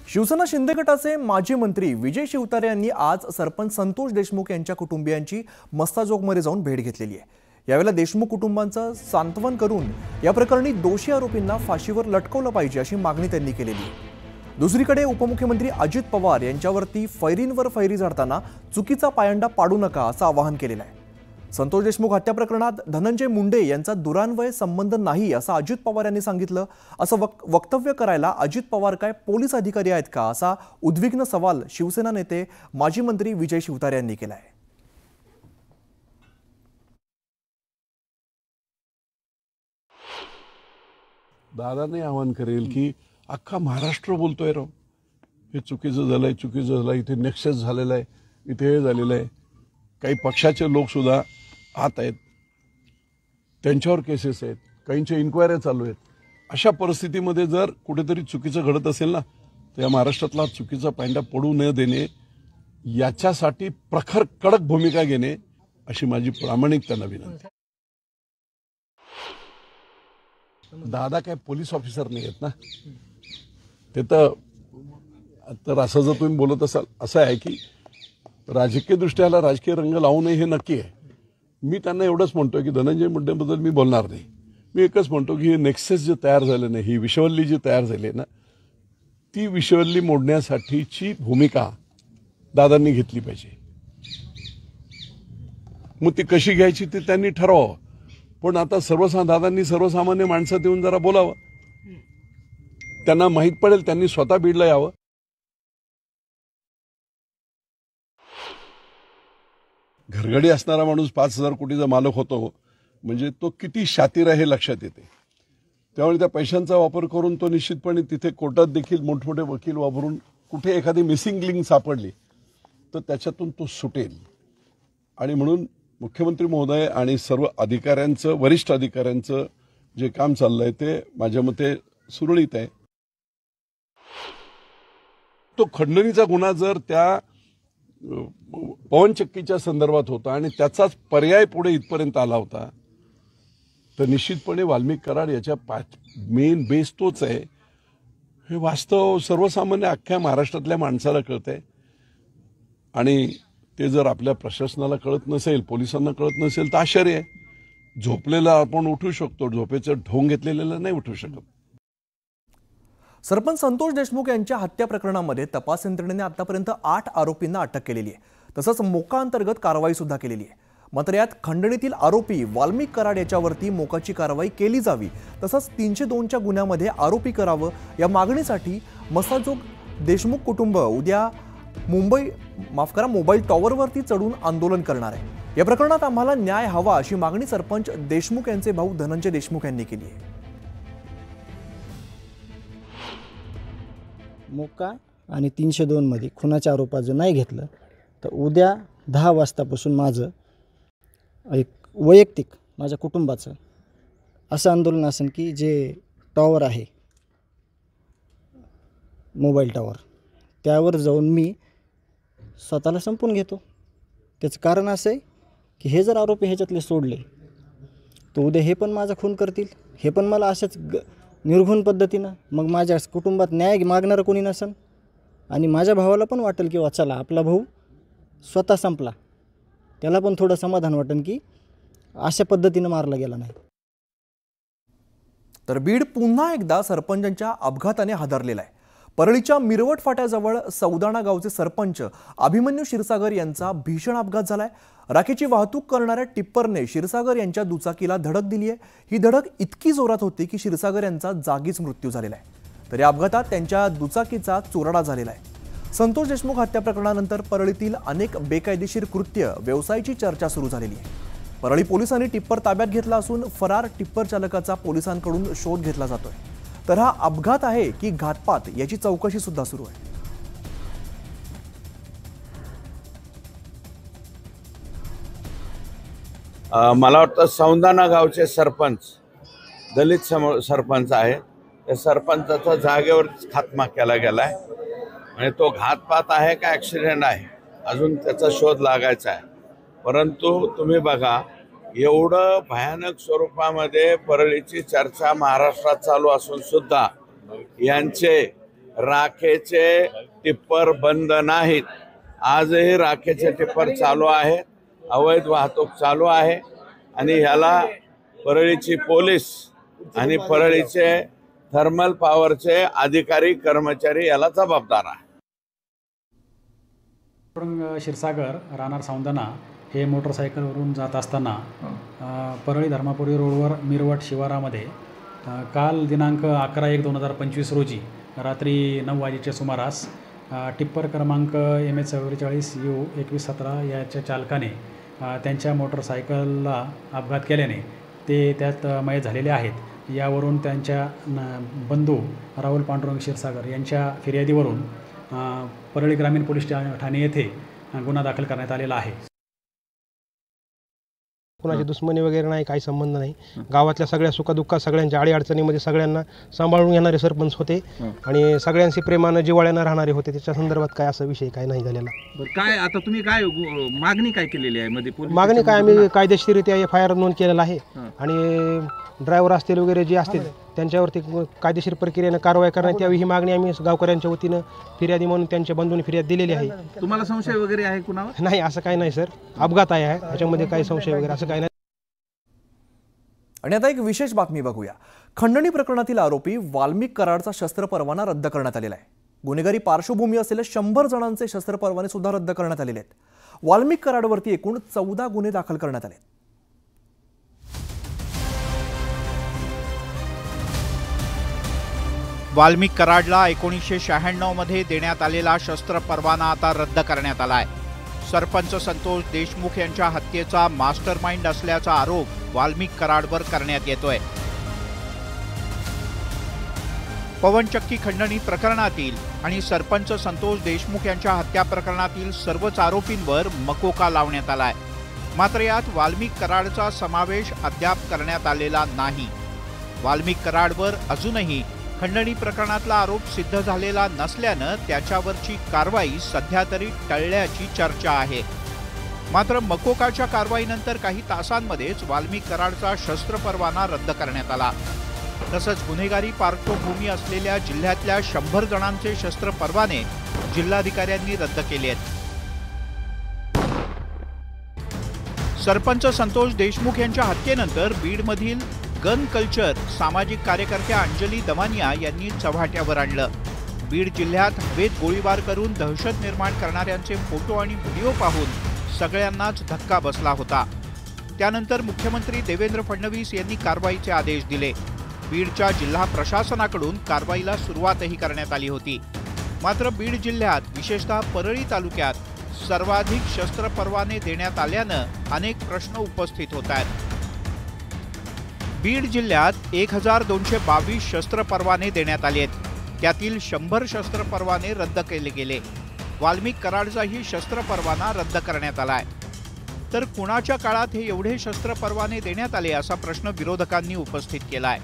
शिवसेना शिंदे गटाचे माजी मंत्री विजय शिवतारे यांनी आज सरपंच संतोष देशमुख यांच्या कुटुंबियांची मस्ताजोगमध्ये जाऊन भेट घेतलेली आहे। यावेळेला देशमुख कुटुंबांचं सांत्वन करून या प्रकरणी दोषी आरोपींना फाशीवर लटकवलं पाहिजे अशी मागणी त्यांनी केलेली आहे। दुसरीकडे उपमुख्यमंत्री अजित पवार यांच्यावरती फैरींवर फैरी झाडताना चुकीचा पायंडा पाडू नका असं आवाहन केलेलं आहे। संतोष देशमुख हत्या प्रकरणात धनंजय मुंडे यांचा दुरान्वय संबंध नाही असं अजित पवार यांनी सांगितलं। असं वक्तव्य करायला अजित पवार काय पोलीस अधिकारी आहेत का असा उद्विग्न सवाल शिवसेना नेते माजी मंत्री विजय शिवतारे यांनी केलाय। दादाने आवाहन करेल की अख्खा महाराष्ट्र बोलतोय राव, हे चुकीचं झालंय, चुकीचं झालंय, इथे नेक्सस झालेलं आहे, इथे हे झालेलं आहे। काही पक्षाचे लोक सुद्धा आत आहेत, त्यांच्यावर केसेस आहेत, काहींच्या इन्क्वायऱ्या चालू आहेत। अशा परिस्थितीमध्ये जर कुठेतरी चुकीचं घडत असेल ना, तर या महाराष्ट्रातला चुकीचा पायंडा पडू न देणे, याच्यासाठी प्रखर कडक भूमिका घेणे अशी माझी प्रामाणिक त्यांना विनंती। दादा काय पोलीस ऑफिसर नाही आहेत ना, ते तर असं जर तुम्ही बोलत असाल, असं आहे की राजकीय दृष्ट्याला राजकीय रंग लावू नये हे नक्की आहे। मी त्यांना एवढंच म्हणतो की धनंजय मुंडेबद्दल मी बोलणार नाही। मी एकच म्हणतो की हे नेक्सस जे तयार झालं नाही, ही विषवल्ली जी तयार झाली ना, ती विषवल्ली मोडण्यासाठीची भूमिका दादांनी घेतली पाहिजे। मग ती कशी घ्यायची ते त्यांनी ठरवावं, पण आता दादांनी सर्वसामान्य माणसात येऊन जरा बोलावं, त्यांना माहीत पडेल, त्यांनी स्वतः बीडला यावं। घरगडी असणारा माणूस 5,000 कोटीचा मालक होतो म्हणजे तो किती शातीर आहे हे लक्षात येते। त्यामुळे त्या पैशांचा वापर करून तो निश्चितपणे तिथे कोर्टात देखील मोठमोठे वकील वापरून कुठे एखादी मिसिंग लिंक सापडली तर त्याच्यातून तो सुटेल। आणि म्हणून मुख्यमंत्री महोदय आणि सर्व अधिकाऱ्यांचं, वरिष्ठ अधिकाऱ्यांचं जे काम चाललंय ते माझ्या मते सुरळीत आहे। तो खंडणीचा गुन्हा जर त्या पवनचक्कीच्या संदर्भात होता आणि त्याचाच पर्याय पुढे इथपर्यंत आला होता, तर निश्चितपणे वाल्मिक कराड याच्या मेन बेस तोच आहे। हे वास्तव सर्वसामान्य अख्ख्या महाराष्ट्रातल्या माणसाला कळतंय आणि ते जर आपल्या प्रशासनाला कळत नसेल, पोलिसांना कळत नसेल तर आश्चर्य आहे। झोपलेला आपण उठू शकतो, झोपेचं ढोंग घेतलेलं नाही उठू शकत। सरपंच संतोष देशमुख यांच्या हत्या प्रकरणामध्ये तपास यंत्रणेने आतापर्यंत 8 आरोपींना अटक केलेली आहे। तसंच मोका अंतर्गत कारवाई सुद्धा केलेली आहे। मात्र यात खंडणीतील आरोपी वाल्मिक कराड याच्यावरती मोकाची कारवाई केली जावी, तसंच 302च्या गुन्ह्यामध्ये आरोपी करावं या मागणीसाठी मस्ताजोग देशमुख कुटुंब उद्या मोबाईल टॉवरवरती चढून आंदोलन करणार आहे। या प्रकरणात आम्हाला न्याय हवा अशी मागणी सरपंच देशमुख यांचे भाऊ धनंजय देशमुख यांनी केली आहे। मोका आणि 302 मध्ये खुनाच्या आरोपाचं नाही घेतलं तर उद्या 10 वाजतापासून माझं एक वैयक्तिक माझ्या कुटुंबाचं असं आंदोलन असेल की जे टॉवर आहे, मोबाईल टॉवर, त्यावर जाऊन मी स्वतःला संपून घेतो। त्याचं कारण असं आहे की हे जर आरोपी ह्याच्यातले सोडले तर उद्या हे पण माझा खून करतील, हे पण मला अशाच निर्घुण पद्धतीनं, मग माझ्या कुटुंबात न्याय मागणारं कोणी नसेल आणि माझ्या भावाला पण वाटेल की चला आपला भाऊ स्वतः संपला, त्याला पण थोडं समाधान वाटेल की अशा पद्धतीनं मारला गेला नाही। तर बीड पुन्हा एकदा सरपंचांच्या अपघाताने हादरलेला आहे। परळीच्या मिरवट फाट्याजवळ सौदाणा गावचे सरपंच अभिमन्यू क्षीरसागर यांचा भीषण अपघात झालाय। राखेची वाहतूक करणाऱ्या टिप्परने क्षीरसागर यांच्या दुचाकीला धडक दिली आहे। ही धडक इतकी जोरात होती की क्षीरसागर यांचा जागीच मृत्यू झालेला आहे। तर या अपघातात त्यांच्या दुचाकीचा चुराडा झालेला आहे। संतोष देशमुख हत्या प्रकरणानंतर परळीतील अनेक बेकायदेशीर कृत्य व्यवसायाची चर्चा सुरू झालेली आहे। परळी पोलिसांनी टिप्पर ताब्यात घेतला असून फरार टिप्पर चालकाचा पोलिसांकडून शोध घेतला जातोय। तर हा अपघात आहे की घातपात याची चौकशी सुद्धा सुरू आहे। मला वाटतं सौंदाणा गावचे सरपंच दलित सरपंच आहे, त्या सरपंचाचा जागेवर खात्मा केला गेलाय आणि तो घातपात आहे का ॲक्सिडेंट आहे अजून त्याचा शोध लागायचा आहे। परंतु तुम्ही बघा, एवढं भयानक स्वरूपामध्ये परळीची चर्चा महाराष्ट्रात चालू असून सुद्धा यांचे राखेचे टिप्पर बंद नाहीत. आजही राखेचे टिप्पर चालू आहेत, अवैध वाहतूक चालू आहे आणि ह्याला परळीची पोलीस आणि परळीचे थर्मल पॉवरचे अधिकारी कर्मचारी याला जबाबदार आहे. क्षीरसागर राहणार सौंदाणा हे मोटरसायकलवरून जात असताना परळी धर्मापुरी रोडवर मिरवट शिवारामध्ये काल दिनांक 11/1/2025 रोजी रात्री 9 वाजेच्या सुमारास टिप्पर क्रमांक MH44U2117 याच्या चालकाने त्यांच्या मोटरसायकलला अपघात केल्याने ते त्यात मयत झालेले आहेत. यावरून त्यांच्या बंधू राहुल पांडुरंग क्षीरसागर यांच्या फिर्यादीवरून परळी ग्रामीण पोलीस ठाणे येथे गुन्हा दाखल करण्यात आलेला आहे. कोणाची दुश्मनी वगैरे नाही, काही संबंध नाही. गावातल्या सगळ्या सुखदुःखात सगळ्यांच्या अडीअडचणीमध्ये सगळ्यांना सांभाळून घेणारे सरपंच होते आणि सगळ्यांशी प्रेमानं जिव्हाळ्यानं राहणारे होते. त्याच्या संदर्भात काय असा विषय काय नाही झालेला. काय आता तुम्ही काय मागणी काय केलेली आहे मध्ये? मागणी काय, आम्ही कायदेशीररित्या FIR नोंद केलेला आहे आणि ड्रायव्हर असतील वगैरे जे असतील त्यांच्यावरती कायदेशीर प्रक्रियेनं कारवाई करण्यात यावी ही मागणी आम्ही गावकऱ्यांच्या वतीनं फिर्यादी म्हणून त्यांच्या बंधूंनी फिर्याद दिलेली आहे. तुम्हाला संशय वगैरे आहे कुणावर? नाही, असं काही नाही सर. अपघात आहे ह्याच्यामध्ये काही संशय वगैरे असं काही नाही. आणि आता एक विशेष बातमी बघूया. खंडणी प्रकरणातील आरोपी वाल्मिक कराडचा शस्त्र परवाना रद्द करण्यात आलेला आहे. गुन्हेगारी पार्श्वभूमी असलेल्या 100 जणांचे शस्त्र परवाने सुद्धा रद्द करण्यात आलेले आहेत. वाल्मिक कराडवरती एकूण 14 गुन्हे दाखल करण्यात आले. वाल्मिक कराडला 1996 मध्ये देण्यात आलेला शस्त्र परवाना आता रद्द करण्यात आलाय. सरपंच संतोष देशमुख यांच्या हत्येचा मास्टरमाइंड असल्याचा आरोप वाल्मिक कराडवर करण्यात येतोय. पवनचक्की खंडणी प्रकरणातील आणि सरपंच संतोष देशमुख यांच्या हत्या प्रकरणातील सर्वच आरोपींवर मकोका लावण्यात आलाय. मात्र यात वाल्मिक कराडचा समावेश अद्याप करण्यात आलेला नाही. वाल्मिक कराडवर अजूनही खंडणी प्रकरणातला आरोप सिद्ध झालेला नसल्यानं त्याच्यावरची कारवाई सध्या तरी टळल्याची चर्चा आहे. मात्र मकोकाच्या कारवाईनंतर काही तासांमध्येच वाल्मिक कराडचा शस्त्र परवाना रद्द करण्यात आला. तसंच गुन्हेगारी पार्श्वभूमी असलेल्या जिल्ह्यातल्या 100 जणांचे शस्त्र परवाने जिल्हाधिकाऱ्यांनी रद्द केले आहेत. सरपंच संतोष देशमुख यांच्या हत्येनंतर बीडमधील गन कल्चर सामाजिक कार्यकर्त्या अंजली दमानिया यांनी चव्हाट्यावर आणलं. बीड जिल्ह्यात हवेत गोळीबार करून दहशत निर्माण करणाऱ्यांचे फोटो आणि व्हिडिओ पाहून सगळ्यांनाच धक्का बसला होता. त्यानंतर मुख्यमंत्री देवेंद्र फडणवीस यांनी कारवाईचे आदेश दिले. बीडच्या जिल्हा प्रशासनाकडून कारवाईला सुरुवातही करण्यात आली होती. मात्र बीड जिल्ह्यात विशेषतः परळी तालुक्यात सर्वाधिक शस्त्र परवाने देण्यात आल्यानं अनेक प्रश्न उपस्थित होत आहेत. बीड जिल्ह्यात 1222 शस्त्र परवाने देण्यात आले आहेत. त्यातील 100 शस्त्र परवाने रद्द केले गेले. वाल्मिक कराडचाही शस्त्र परवाना रद्द करण्यात आलाय. तर कुणाच्या काळात हे एवढे शस्त्र परवाने देण्यात आले असा प्रश्न विरोधकांनी उपस्थित केलाय.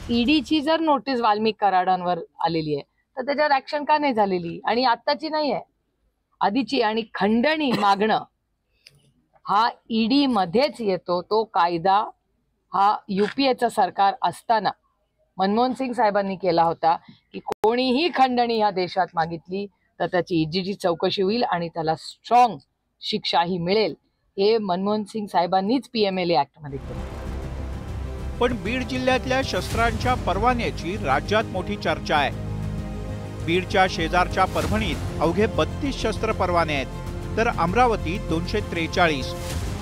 ईडीची जर नोटीस वाल्मिक कराडांवर आलेली आहे तर त्याच्यावर ऍक्शन का नाही झालेली? आणि आत्ताची नाही आहे, आधीची. आणि खंडणी मागणं हा ईडी मध्येच येतो. तो कायदा हा UPAचं सरकार असताना मनमोहन सिंग साहेबांनी केला होता की कोणीही खंडणी ह्या देशात मागितली तर त्याची ईडीची चौकशी होईल आणि त्याला स्ट्रॉंग शिक्षाही मिळेल. हे मनमोहन सिंग साहेबांनीच PMLA ऍक्ट मध्ये केलं. पण बीड जिल्ह्यातल्या शस्त्रांच्या परवान्याची राज्यात मोठी चर्चा आहे. बीडच्या शेजारच्या परभणीत अवघे 32 शस्त्र परवाने आहेत, तर अमरावतीत 243.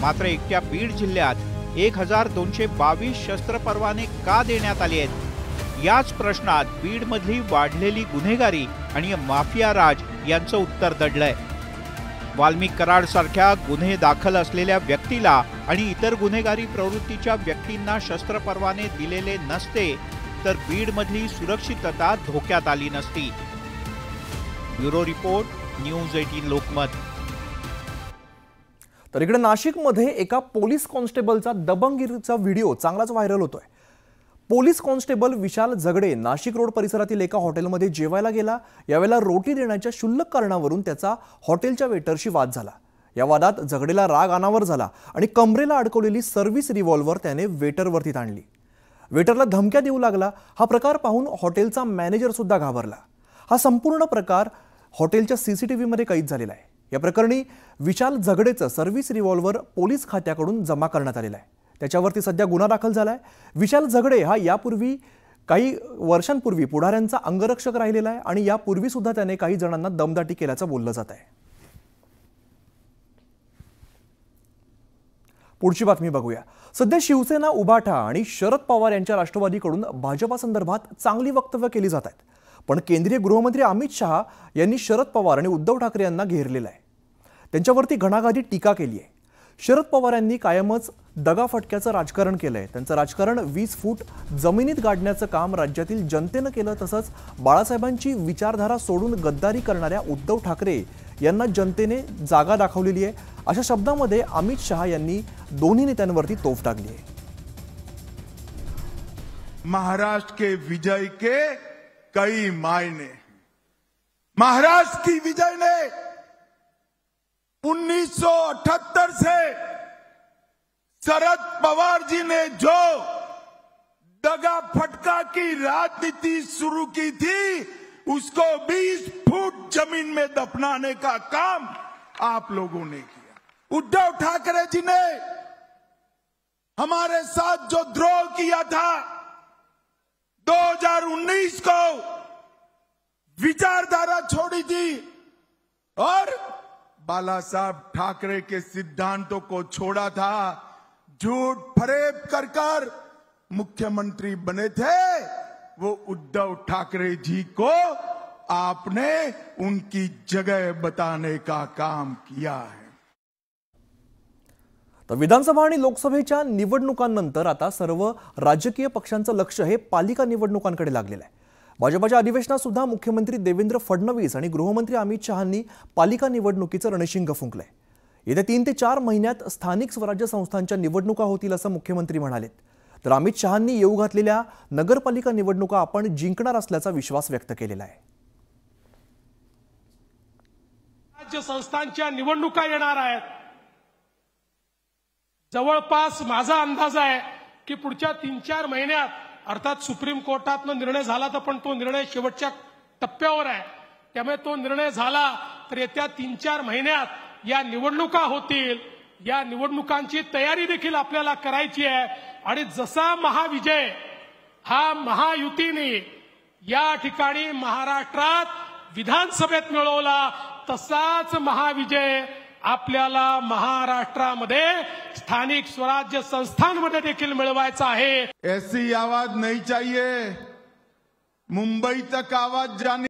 मात्र एकट्या बीड जिल्ह्यात 1222 शस्त्र परवाने का देण्यात आले आहेत? याच प्रश्नात बीडमधली वाढलेली गुन्हेगारी आणि माफिया राज यांचं उत्तर दडलंय. वाल्मिक कराड सारख्या गुन्हे दाखल असलेल्या व्यक्तीला आणि इतर गुन्हेगारी प्रवृत्तीच्या व्यक्तींना शस्त्र परवाने दिलेले नसते तर बीडमधली सुरक्षितता धोक्यात आली नसती. Bureau report, news 18 Lokmat. तर इकडे नाशिकमध्ये एका पोलीस कॉन्स्टेबलचा दबंगगिरीचा व्हिडिओ चांगलाच व्हायरल होतोय. पोलीस कॉन्स्टेबल विशाल झगडे नाशिक रोड परिसरातील एका हॉटेलमध्ये जेवायला गेला. यावेळेला रोटी देण्याच्या क्षुल्लक कारणावरून त्याचा हॉटेलच्या वेटरशी वाद झाला. या वादात झगडेला राग अनावर झाला आणि कमरेला अडकवलेली सर्व्हिस रिव्हॉल्वर त्याने वेटरवरती ताणली. वेटरला धमक्या देऊ लागला. हा प्रकार पाहून हॉटेलचा मॅनेजर सुद्धा घाबरला. हा संपूर्ण प्रकार हॉटेलच्या CCTVमध्ये कैद झालेला आहे। या प्रकरणी विशाल झगडेचं सर्व्हिस रिव्हॉल्वर पोलीस खात्याकडून जमा करण्यात आलेला आहे। त्याच्यावरती सध्या गुन्हा दाखल झालाय। विशाल झगडे हा यापूर्वी काही वर्षांपूर्वी पुढाऱ्यांचा अंगरक्षक राहिलेला आहे आणि यापूर्वी सुद्धा त्याने काही जणांना दमदाटी केल्याचं बोललं जात आहे। पुढची बातमी बघूया। सध्या शिवसेना, उभाटा आणि शरद पवार यांच्या राष्ट्रवादीकडून भाजपा संदर्भात चांगली वक्तव्य केली जात आहेत, पण केंद्रीय गृहमंत्री अमित शहा यांनी शरद पवार आणि उद्धव ठाकरे यांना घेरलेलं आहे। त्यांच्यावरती घणाघाती टीका केली आहे। शरद पवार यांनी कायमच दगाफटक्याचं राजकारण केलंय। त्यांचं राजकारण 20 फूट जमिनीत गाडण्याचं काम राज्यातील जनतेनं केलं। तसंच बाळासाहेबांची विचारधारा सोडून गद्दारी करणाऱ्या उद्धव ठाकरे यांना जनतेने जागा दाखवलेली आहे, अशा शब्दांमध्ये अमित शहा यांनी दोन्ही नेत्यांवरती तोफ टाकली आहे। महाराष्ट्र के विजय के कई मायने, महाराष्ट्र की विजय ने 1978 से शरद पवार जी ने जो दगा फटका की राजनीति शुरू की थी, उसको 20 फुट जमीन में दफनाने का काम आप लोगों ने किया। उद्धव ठाकरे जी ने हमारे साथ जो द्रोह किया था, 2019 को विचारधारा छोड़ी थी और बाला साहब ठाकरे के सिद्धांतों को छोड़ा था, झूठ फरेब कर मुख्यमंत्री बने थे, वो उद्धव ठाकरे जी को आपने उनकी जगह बताने का काम किया है। तर विधानसभा आणि लोकसभेच्या निवडणुकांनंतर आता सर्व राजकीय पक्षांचं लक्ष हे पालिका निवडणुकांकडे लागलेलं आहे। भाजपच्या अधिवेशनात सुद्धा मुख्यमंत्री देवेंद्र फडणवीस आणि गृहमंत्री अमित शहांनी पालिका निवडणुकीचं रणशिंग फुंकलंय। येत्या 3 ते 4 महिन्यात स्थानिक स्वराज्य संस्थांच्या निवडणुका होतील असं मुख्यमंत्री म्हणालेत। तर अमित शहांनी येऊ घातलेल्या नगरपालिका निवडणुका आपण जिंकणार असल्याचा विश्वास व्यक्त केलेला आहे। राज्य संस्थांच्या निवडणुका येणार आहेत। जवळपास माझा अंदाज आहे की पुढच्या 3-4 महिन्यात, अर्थात सुप्रीम कोर्टातनं निर्णय झाला तर पण तो निर्णय शेवटच्या टप्प्यावर आहे, त्यामुळे तो निर्णय झाला तर येत्या 3-4 महिन्यात या निवडणुका होतील। या निवडणुकांची तयारी देखील आपल्याला करायची आहे आणि जसा महाविजय हा महायुतीने या ठिकाणी महाराष्ट्रात विधानसभेत मिळवला, तसाच महाविजय आपल्याला महाराष्ट्रामध्ये स्थानिक स्वराज्य संस्थांमध्ये देखील मिळवायचा आहे। ऐसी आवाज नहीं चाहिए, मुंबई तक आवाज जाने